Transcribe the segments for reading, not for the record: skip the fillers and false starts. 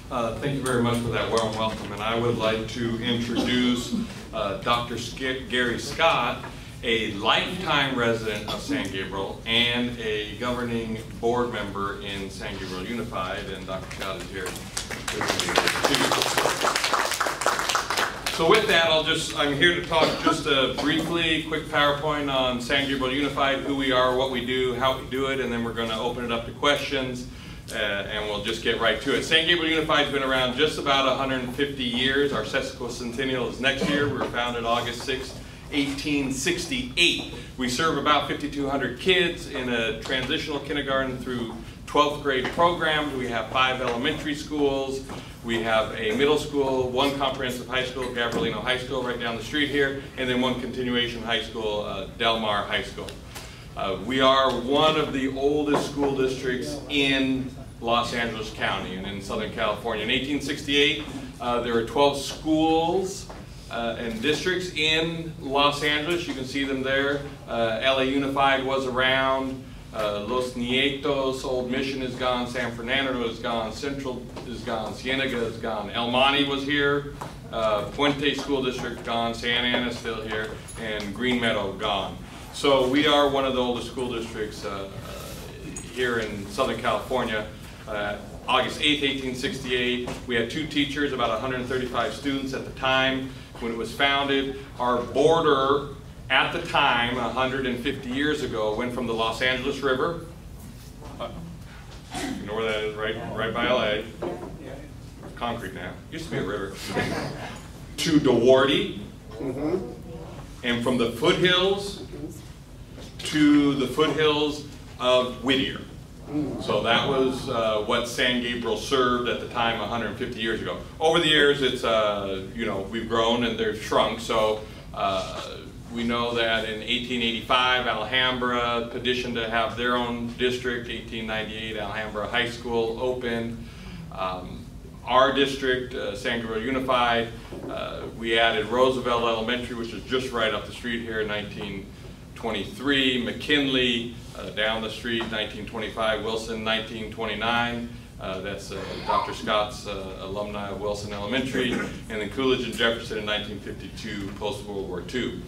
Thank you very much for that warm welcome, and I would like to introduce Dr. Gary Scott, a lifetime resident of San Gabriel and a governing board member in San Gabriel Unified, and Dr. Scott is here with me too. So with that, I'm here to talk just briefly, quick PowerPoint on San Gabriel Unified, who we are, what we do, how we do it, and then we're going to open it up to questions. And we'll just get right to it. San Gabriel Unified has been around just about 150 years. Our sesquicentennial is next year. We were founded August 6, 1868. We serve about 5,200 kids in a transitional kindergarten through 12th grade programs. We have 5 elementary schools. We have a middle school, 1 comprehensive high school, Gabrielino High School right down the street here, and then 1 continuation high school, Del Mar High School. We are one of the oldest school districts in Los Angeles County and in Southern California. In 1868, there were 12 schools and districts in Los Angeles. You can see them there. LA Unified was around. Los Nietos, Old Mission is gone. San Fernando is gone. Central is gone. Cienega is gone. El Monte was here. Puente School District gone. Santa Ana is still here. And Green Meadow gone. So we are one of the oldest school districts here in Southern California. August 8th, 1868, we had 2 teachers, about 135 students at the time when it was founded. Our border at the time, 150 years ago, went from the Los Angeles River, you know where that is, right by LA, concrete now, used to be a river, to Duarte, and from the foothills to the foothills of Whittier. So that was what San Gabriel served at the time 150 years ago. Over the years, it's, we've grown and they've shrunk. So we know that in 1885, Alhambra petitioned to have their own district. 1898, Alhambra High School opened. Our district, San Gabriel Unified, we added Roosevelt Elementary, which is just right up the street here in 1923, McKinley, down the street, 1925, Wilson, 1929. That's Dr. Scott's alumni of Wilson Elementary, and then Coolidge and Jefferson in 1952, post-World War II.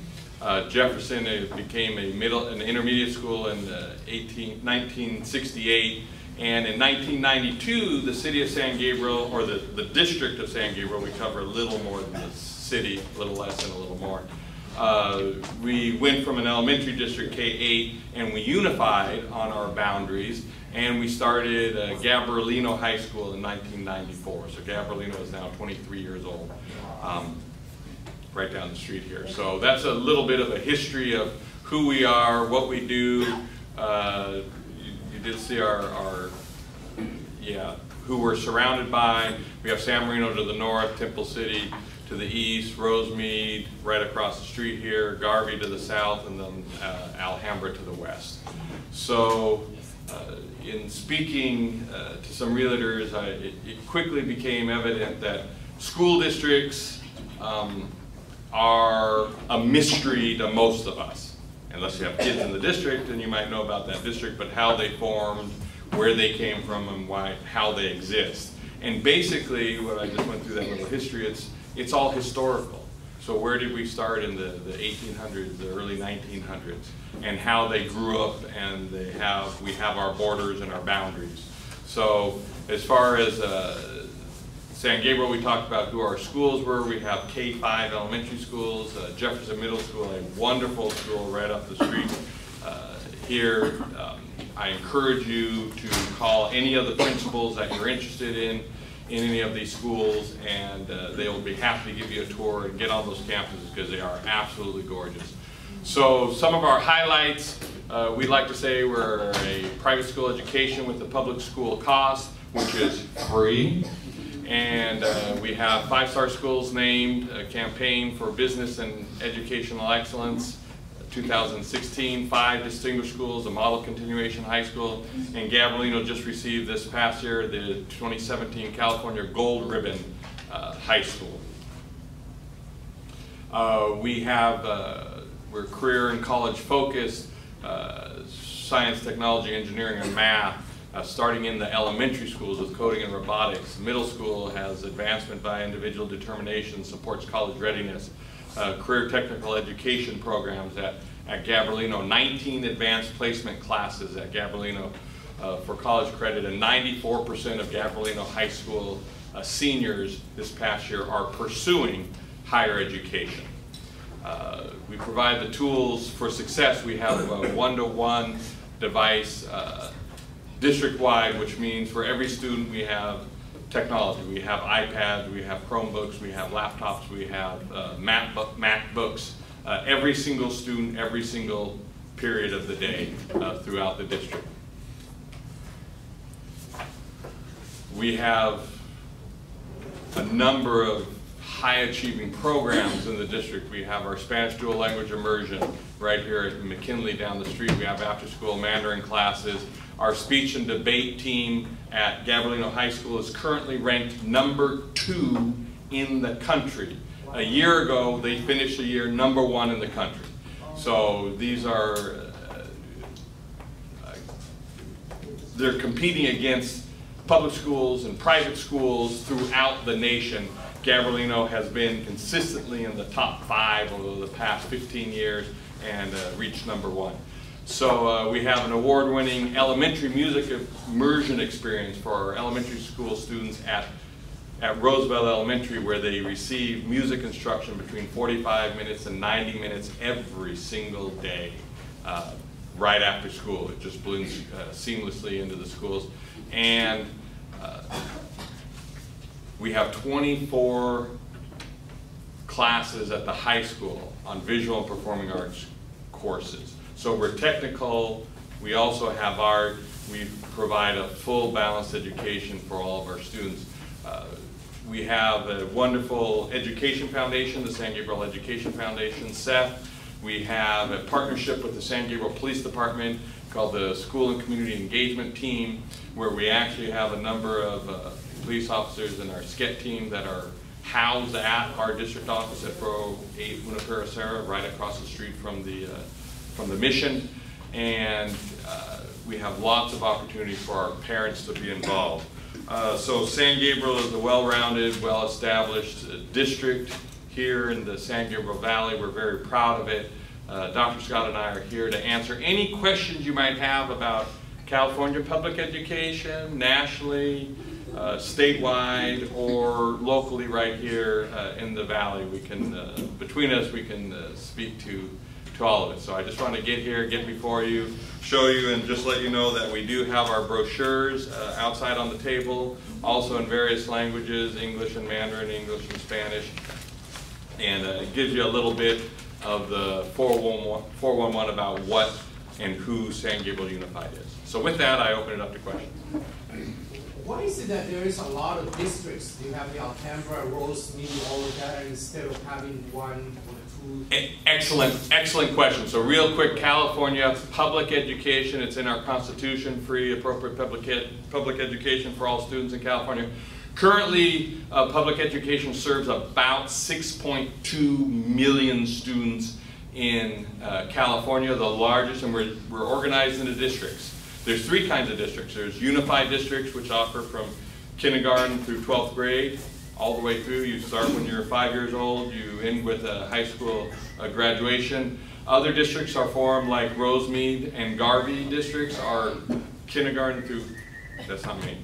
Jefferson became an intermediate school in 1968, and in 1992, the city of San Gabriel, or the district of San Gabriel, we cover a little more than the city, a little less and a little more. We went from an elementary district, K-8, and we unified on our boundaries, and we started Gabrielino High School in 1994. So Gabrielino is now 23 years old, right down the street here. So that's a little bit of a history of who we are, what we do. You did see who we're surrounded by. We have San Marino to the north, Temple City to the east, Rosemead right across the street here, Garvey to the south, and then Alhambra to the west. So in speaking to some realtors, it quickly became evident that school districts are a mystery to most of us. Unless you have kids in the district, and you might know about that district, but how they formed, where they came from, and how they exist. And basically, what I just went through that little history, it's all historical. So where did we start in the 1800s, the early 1900s, and how they grew up, and we have our borders and our boundaries. So as far as San Gabriel, we talked about who our schools were. We have K-5 elementary schools, Jefferson Middle School, a wonderful school right up the street here. I encourage you to call any of the principals that you're interested in any of these schools, and they will be happy to give you a tour and get on those campuses because they are absolutely gorgeous. So some of our highlights, we like to say we're a private school education with the public school cost, which is free. And we have 5-star schools named, a campaign for business and educational excellence, 2016, 5 distinguished schools, a model continuation high school, and Gabrielino just received this past year the 2017 California Gold Ribbon High School. We're career and college focused, science, technology, engineering, and math. starting in the elementary schools with coding and robotics. Middle school has advancement by individual determination, supports college readiness, career technical education programs at Gabrielino, 19 advanced placement classes at Gabrielino for college credit, and 94% of Gabrielino High School seniors this past year are pursuing higher education. We provide the tools for success. We have a one-to-one device district-wide, which means for every student we have technology. We have iPads, we have Chromebooks, we have laptops, we have MacBooks. Every single student, every single period of the day throughout the district. We have a number of high-achieving programs in the district. We have our Spanish dual language immersion right here at McKinley down the street. We have after-school Mandarin classes. Our speech and debate team at Gabrielino High School is currently ranked #2 in the country. A year ago, they finished the year #1 in the country. So these are, they're competing against public schools and private schools throughout the nation. Gabrielino has been consistently in the top 5 over the past 15 years and reached #1. So we have an award-winning elementary music immersion experience for our elementary school students at Roosevelt Elementary, where they receive music instruction between 45 minutes and 90 minutes every single day, right after school. It just blends seamlessly into the schools. And we have 24 classes at the high school on visual and performing arts courses. So we're technical, we also have art, we provide a full balanced education for all of our students. We have a wonderful education foundation, the San Gabriel Education Foundation, SEF. We have a partnership with the San Gabriel Police Department called the School and Community Engagement Team, where we actually have a number of police officers in our SCET team that are housed at our district office at 408 Unapura Serra, right across the street from the mission. And we have lots of opportunities for our parents to be involved. So San Gabriel is a well-rounded, well-established district here in the San Gabriel Valley. We're very proud of it. Dr. Scott and I are here to answer any questions you might have about California public education, nationally, statewide, or locally right here in the Valley. We can, between us, we can speak to all of it. So I just want to get here, get before you, show you, and just let you know that we do have our brochures outside on the table, also in various languages, English and Mandarin, English and Spanish. And it gives you a little bit of the 411 about what and who San Gabriel Unified is. So with that, I open it up to questions. Why is it that there is a lot of districts? You have the Alhambra, Rosemead, all of that, instead of having one or two? Excellent question. So real quick, California public education, it's in our Constitution, free, appropriate public education for all students in California. Currently, public education serves about 6.2 million students in California, the largest, and we're organized into districts. There's 3 kinds of districts. There's unified districts, which offer from kindergarten through 12th grade, all the way through. You start when you're 5 years old, you end with a high school graduation. Other districts are formed like Rosemead and Garvey districts are kindergarten through, that's not me.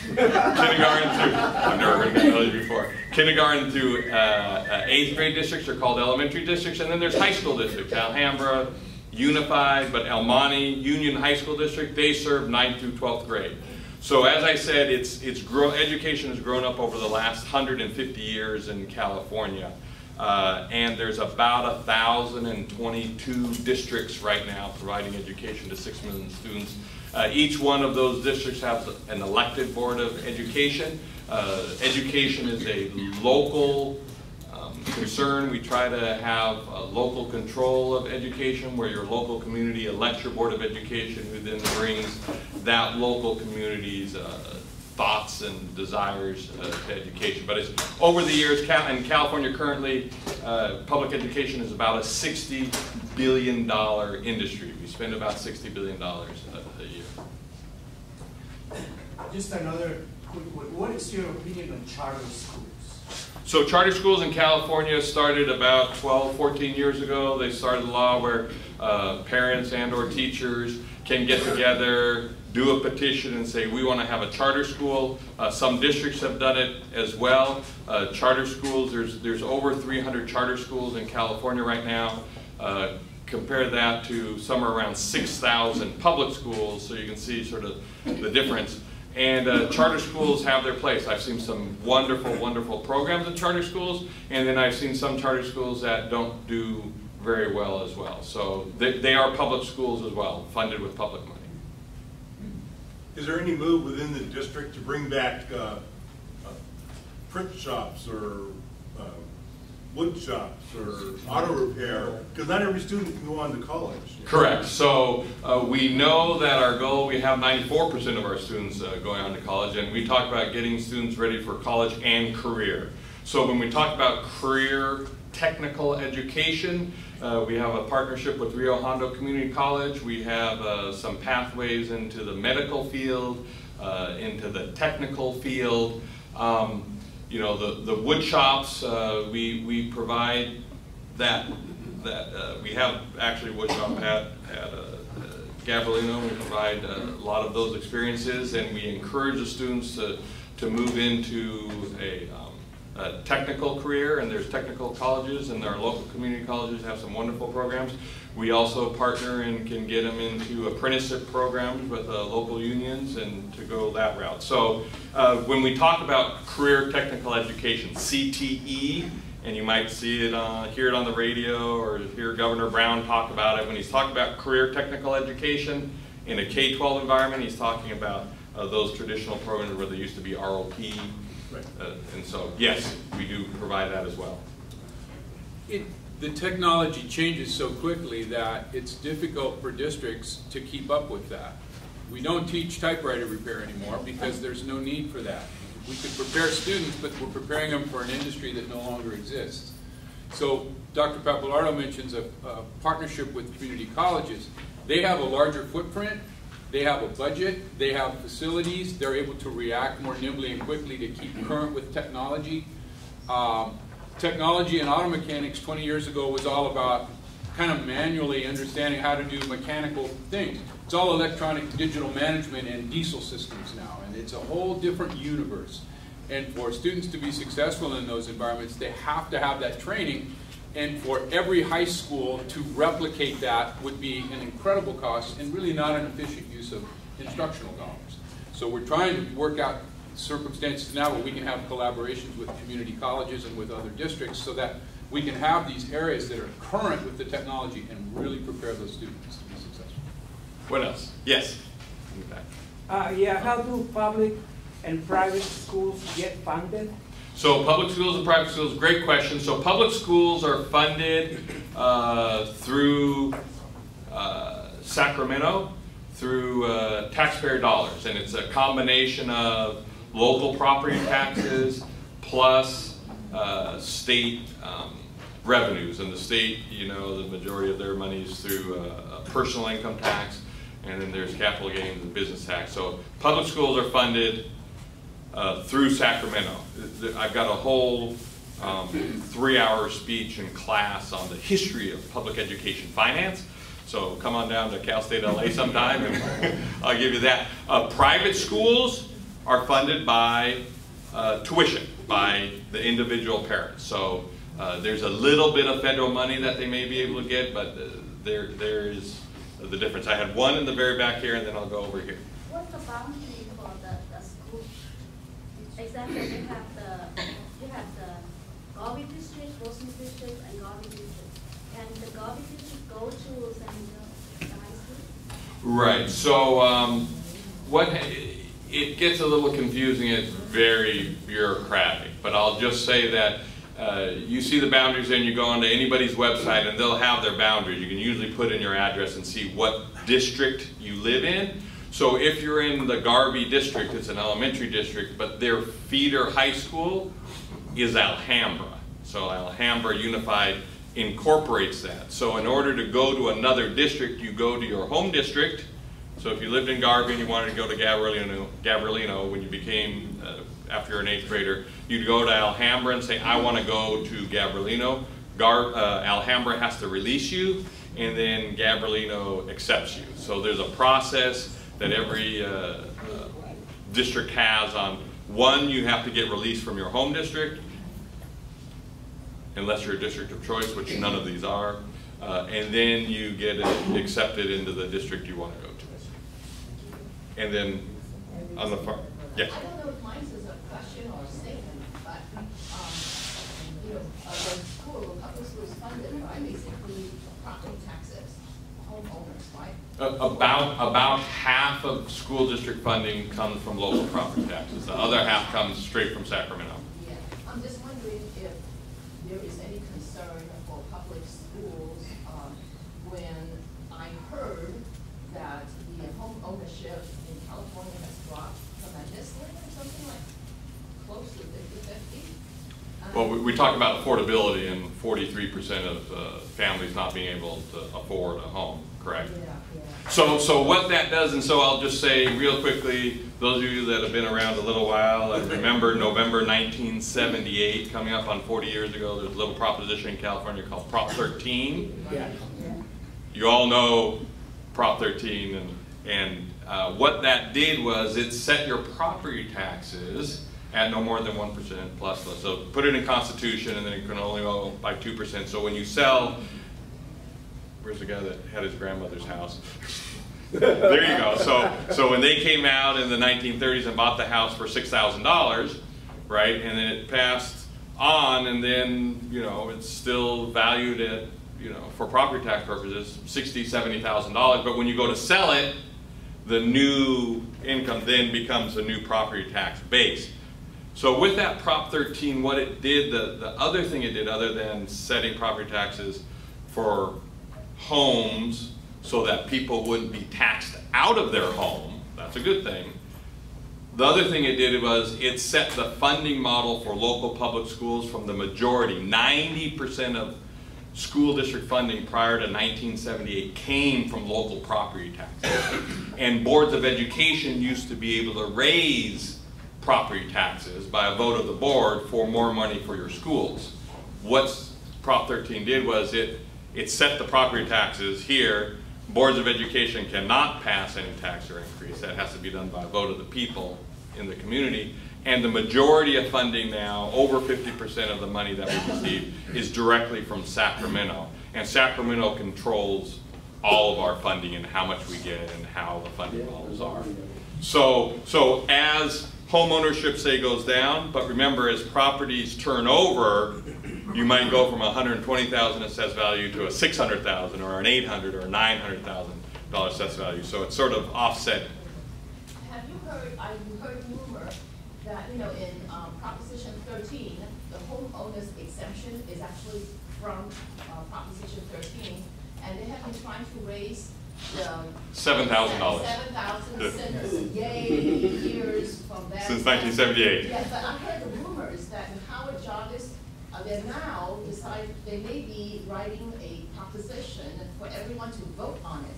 Kindergarten through, I've never heard me tell you before. Kindergarten through 8th grade districts are called elementary districts, and then there's high school districts, Alhambra, Unified, but El Monte Union High School District, they serve 9th through 12th grade. So as I said, education has grown up over the last 150 years in California. And there's about 1,022 districts right now providing education to 6 million students. Each one of those districts has an elected board of education. Education is a local concern. We try to have local control of education, where your local community elects your board of education, who then brings that local community's thoughts and desires to education. But it's, over the years, in California currently, public education is about a $60 billion industry. We spend about $60 billion a year. just another quick one. What is your opinion on charter schools? So charter schools in California started about 12, 14 years ago. They started a law where parents and or teachers can get together, do a petition and say, we want to have a charter school. Some districts have done it as well. Charter schools, there's over 300 charter schools in California right now. Compare that to somewhere around 6,000 public schools, so you can see sort of the difference. And charter schools have their place. I've seen some wonderful, wonderful programs in charter schools, and then I've seen some charter schools that don't do very well as well. So they are public schools as well, funded with public money. Is there any move within the district to bring back print shops or wood shops or auto repair? Because not every student can go on to college. Correct. So we know that our goal, we have 94% of our students going on to college, and we talk about getting students ready for college and career. So when we talk about career technical education, we have a partnership with Rio Hondo Community College. We have some pathways into the medical field, into the technical field. You know, the wood shops, we provide that we have actually wood shop at Gabriel. We provide a lot of those experiences, and we encourage the students to move into a technical career, and there's technical colleges, and our local community colleges have some wonderful programs. We also partner and can get them into apprenticeship programs with local unions and to go that route. So when we talk about career technical education, CTE, and you might see it, hear it on the radio or hear Governor Brown talk about it, when he's talking about career technical education in a K-12 environment, he's talking about those traditional programs where there used to be ROP. Right. And so, yes, we do provide that as well. The technology changes so quickly that it's difficult for districts to keep up with that. We don't teach typewriter repair anymore because there's no need for that. We could prepare students, but we're preparing them for an industry that no longer exists. So Dr. Pappalardo mentions a partnership with community colleges. They have a larger footprint, they have a budget, they have facilities, they're able to react more nimbly and quickly to keep current with technology. Technology in auto mechanics 20 years ago was all about kind of manually understanding how to do mechanical things. It's all electronic digital management and diesel systems now, and it's a whole different universe. And for students to be successful in those environments, they have to have that training, and for every high school to replicate that would be an incredible cost and really not an efficient use of instructional dollars. So we're trying to work out circumstances now where we can have collaborations with community colleges and with other districts so that we can have these areas that are current with the technology and really prepare those students to be successful. What else? Yes. Yeah, how do public and private schools get funded? So public schools and private schools, great question. So public schools are funded through Sacramento, through taxpayer dollars, and it's a combination of local property taxes plus state revenues, and the state, you know, the majority of their money is through personal income tax, and then there's capital gains and business tax. So public schools are funded through Sacramento. I've got a whole 3-hour speech and class on the history of public education finance. So come on down to Cal State LA sometime and I'll give you that. Private schools are funded by tuition, by the individual parents. So there's a little bit of federal money that they may be able to get, but there is the difference. I had one in the very back here, and then I'll go over here. What's the boundary for the school? Exactly, you have the Garvey district, Boston district, and Garvey district. And the Garvey district go to San Diego High School? Right. So it gets a little confusing. It's very bureaucratic, but I'll just say that you see the boundaries and you go onto anybody's website and they'll have their boundaries. You can usually put in your address and see what district you live in. So if you're in the Garvey district, it's an elementary district, but their feeder high school is Alhambra. So Alhambra Unified incorporates that. So in order to go to another district, you go to your home district. So if you lived in Garvey and you wanted to go to Gabrielino when you became, after you're an 8th grader, you'd go to Alhambra and say, I want to go to Gabrielino. Alhambra has to release you, and then Gabrielino accepts you. So there's a process that every district has on, one, you have to get released from your home district, unless you're a district of choice, which none of these are, and then you get accepted into the district you want to go to. And then on the far, yes? I don't know if mine is a question or a statement, but you know, the public school is funded by basically property taxes, homeowners, right? About half of school district funding comes from local property taxes. The other half comes straight from Sacramento. Yeah, I'm just wondering if there is any concern for public schools when I heard that the home ownership in California has dropped tremendously, or something like close to 50-50. Well, we talked about affordability and 43% of families not being able to afford a home, correct? Yeah. So what that does, and so I'll just say real quickly, those of you that have been around a little while, I remember November 1978, coming up on 40 years ago, there's a little proposition in California called Prop 13. Yeah. You all know Prop 13, and what that did was it set your property taxes at no more than 1% plus. So put it in Constitution, and then it can only go by 2%. So when you sell, where's the guy that had his grandmother's house? There you go. So when they came out in the 1930s and bought the house for $6,000, right, and then it passed on, and then, you know, it's still valued at, you know, for property tax purposes, $60,000, $70,000. But when you go to sell it, the new income then becomes a new property tax base. So with that Prop 13, what it did, the other thing it did, other than setting property taxes for homes so that people wouldn't be taxed out of their home, that's a good thing. The other thing it did was it set the funding model for local public schools from the majority. 90% of school district funding prior to 1978 came from local property taxes. And boards of education used to be able to raise property taxes by a vote of the board for more money for your schools. What Prop 13 did was it set the property taxes here. Boards of education cannot pass any tax or increase. That has to be done by a vote of the people in the community. And the majority of funding now, over 50% of the money that we receive, is directly from Sacramento. And Sacramento controls all of our funding and how much we get and how the funding models are. So as home ownership, say, goes down, but remember, as properties turn over, you might go from $120,000 assessed value to a $600,000 or an $800,000 or a $900,000 assessed value. So it's sort of offset. Have you heard, I heard rumor that, you know, in Proposition 13, the homeowner's exemption is actually from Proposition 13, and they have been trying to raise the $7,000. $7,000 since years from that. Since 1978. Yes, but I heard the rumors that Howard Jarvis, they now decide they may be writing a proposition for everyone to vote on it.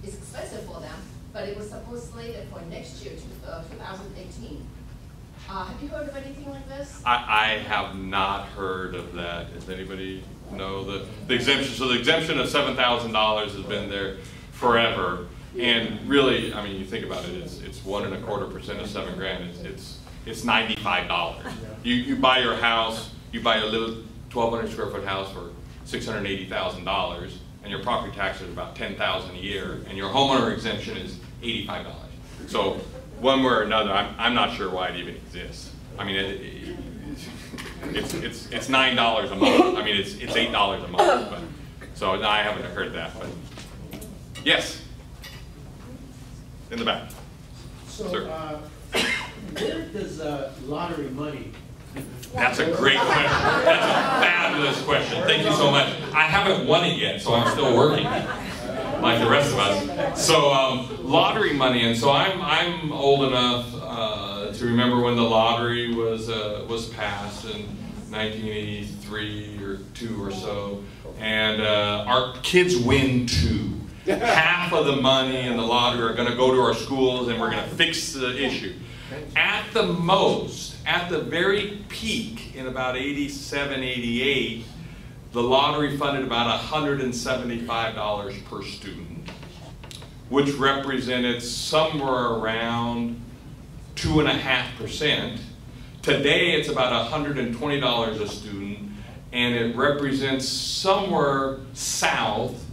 It's expensive for them, but it was supposed slated for next year, 2018. Have you heard of anything like this? I have not heard of that. Does anybody know the exemption? So the exemption of $7,000 has been there forever. And really, I mean, you think about it, it's 1.25% of $7,000. It's $95. You buy your house, you buy a little 1,200 square foot house for $680,000, and your property tax is about $10,000 a year, and your homeowner exemption is $85. So one way or another, I'm not sure why it even exists. I mean, it's $9 a month. I mean, it's $8 a month. But, so I haven't heard that. But yes, in the back. So, Sir. Where does lottery money? That's a great question. That's a fabulous question. Thank you so much. I haven't won it yet, so I'm still working, like the rest of us. So lottery money, and so I'm old enough to remember when the lottery was passed in 1983 or 2 or so, and our kids win too. half of the money in the lottery are going to go to our schools and we're going to fix the issue. At the most, at the very peak in about 87, 88, the lottery funded about $175 per student, which represented somewhere around 2.5%. Today it's about $120 a student, and it represents somewhere south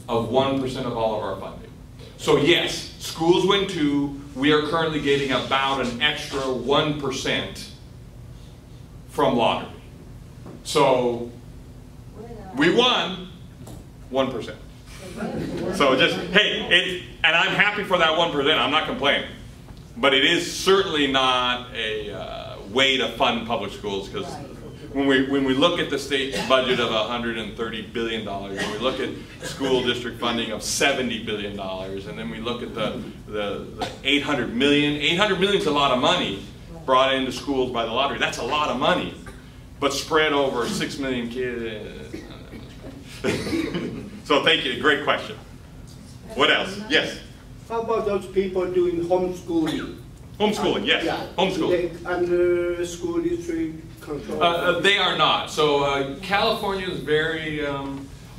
of 1% of all of our funding. So yes, schools win too. We are currently getting about an extra 1% from lottery. So we won 1%. So just, hey, and I'm happy for that 1%, I'm not complaining. But it is certainly not a way to fund public schools, because when we look at the state budget of $130 billion, when we look at school district funding of $70 billion, and then we look at the $800 million. $800 million is a lot of money brought into schools by the lottery. That's a lot of money, but spread over 6 million kids. So thank you, great question. What else? Yes? How about those people doing homeschooling? Homeschooling, yes, Yeah. homeschooling. They under school district control? They are not. So California is very,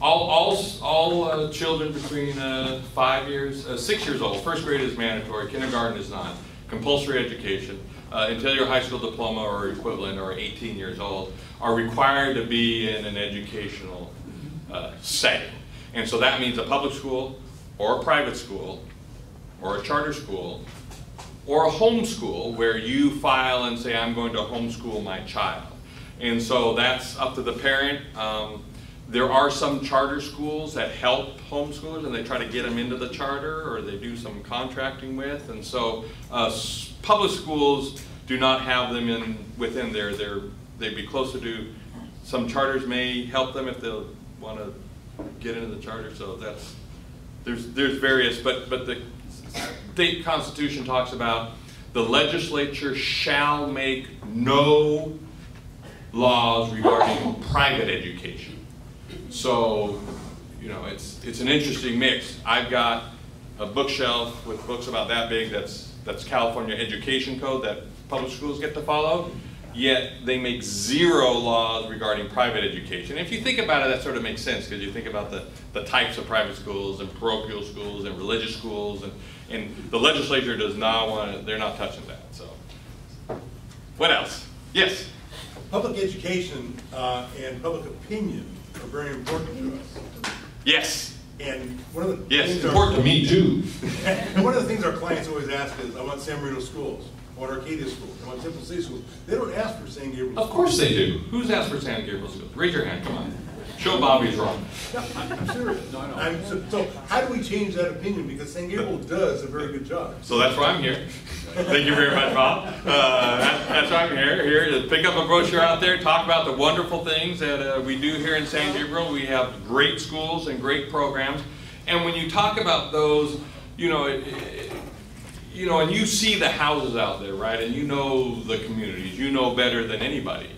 all children between 6 years old, first grade is mandatory, kindergarten is not, compulsory education, until your high school diploma or equivalent or 18 years old, are required to be in an educational setting. And so that means a public school or a private school or a charter school or a homeschool, where you file and say, I'm going to homeschool my child. And so that's up to the parent. There are some charter schools that help homeschoolers, and they try to get them into the charter, or they do some contracting with. And so public schools do not have them within there. They'd be closer to, some charters may help them if they'll want to get into the charter. So that's, there's various, but the state constitution talks about the legislature shall make no laws regarding private education. So, you know, it's an interesting mix. I've got a bookshelf with books about that big. That's California Education Code that public schools get to follow. Yet they make 0 laws regarding private education. If you think about it, that sort of makes sense, because you think about the types of private schools and parochial schools and religious schools, and the legislature does not want to, they're not touching that. So, what else? Yes? Public education and public opinion are very important to us. Yes. And one of the yes, things important to me too. And one of the things our clients always ask is, I want San Marino schools. I want Arcadia schools. I want Temple City schools. They don't ask for San Gabriel schools. Of course they do. Who's asked for San Gabriel schools? Raise your hand, come on. Show Bobby's wrong. No, I'm serious. No. So how do we change that opinion? Because San Gabriel does a very good job. So that's why I'm here. Thank you very much, Bob. That's why I'm here to pick up a brochure out there, talk about the wonderful things that we do here in San Gabriel. We have great schools and great programs. And when you talk about those, you know, and you see the houses out there, right? And you know the communities. You know better than anybody.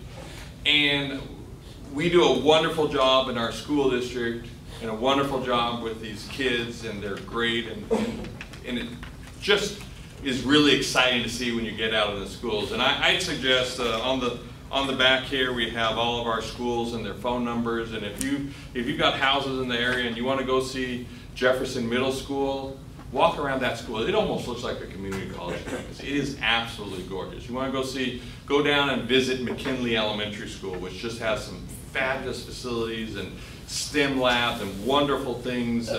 And we do a wonderful job in our school district, and a wonderful job with these kids, and they're great, and it just is really exciting to see when you get out of the schools. And I'd suggest on the back here we have all of our schools and their phone numbers, and if you've got houses in the area and you want to go see Jefferson Middle School, walk around that school. It almost looks like a community college campus. It is absolutely gorgeous. You want to go down and visit McKinley Elementary School, which just has some fabulous facilities and STEM labs and wonderful things,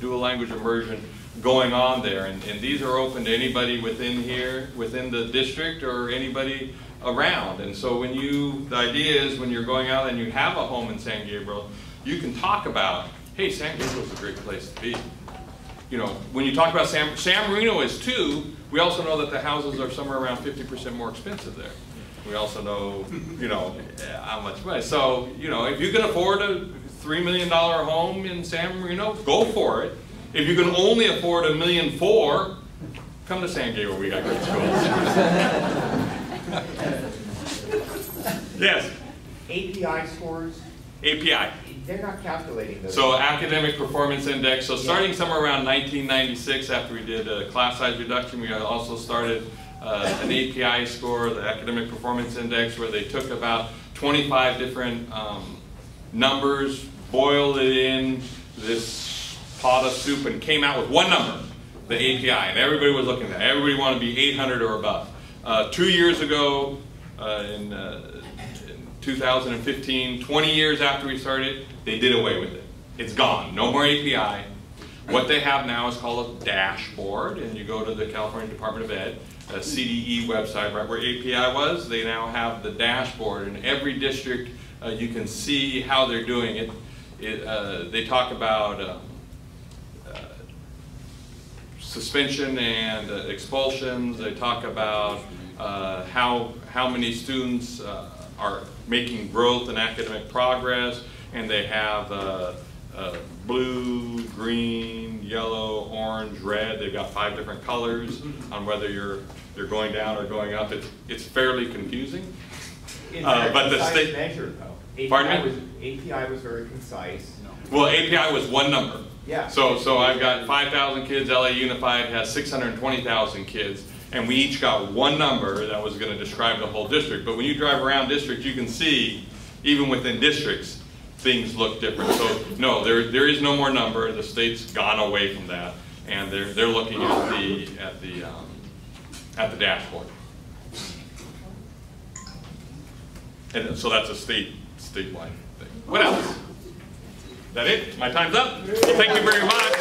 dual language immersion going on there. And these are open to anybody within here, within the district, or anybody around. And so the idea is when you're going out and you have a home in San Gabriel, you can talk about, hey, San Gabriel is a great place to be. You know, when you talk about San Marino is too, we also know that the houses are somewhere around 50% more expensive there. We also know, you know, how much money. So, you know, if you can afford a $3 million home in San Marino, go for it. If you can only afford $1.4 million, come to San Gabriel. We got great schools. Yes. API scores API. They're not calculating those. So academic performance index. So starting somewhere around 1996, after we did a class size reduction, we also started an API score, the academic performance index, where they took about 25 different numbers, boiled it in this pot of soup, and came out with one number, the API, and everybody was looking at it. Everybody wanted to be 800 or above. 2 years ago, in 2015, 20 years after we started, they did away with it. It's gone. No more API. What they have now is called a dashboard, and you go to the California Department of Ed, a CDE website, right where API was. They now have the dashboard, and every district you can see how they're doing it. They talk about suspension and expulsions. They talk about how many students are making growth and academic progress, and they have blue, green, yellow, orange, red. They've got 5 different colors on whether you're going down or going up. It's fairly confusing. But the state measure though. API was very concise. Well, API was one number. Yeah. So I've got 5,000 kids. LA Unified has 620,000 kids, and we each got one number that was going to describe the whole district. But when you drive around districts, you can see, even within districts, things look different. So no, there is no more number. The state's gone away from that, and they're looking at the dashboard. And so that's a statewide thing. What else? Is that it? My time's up. Thank you very much.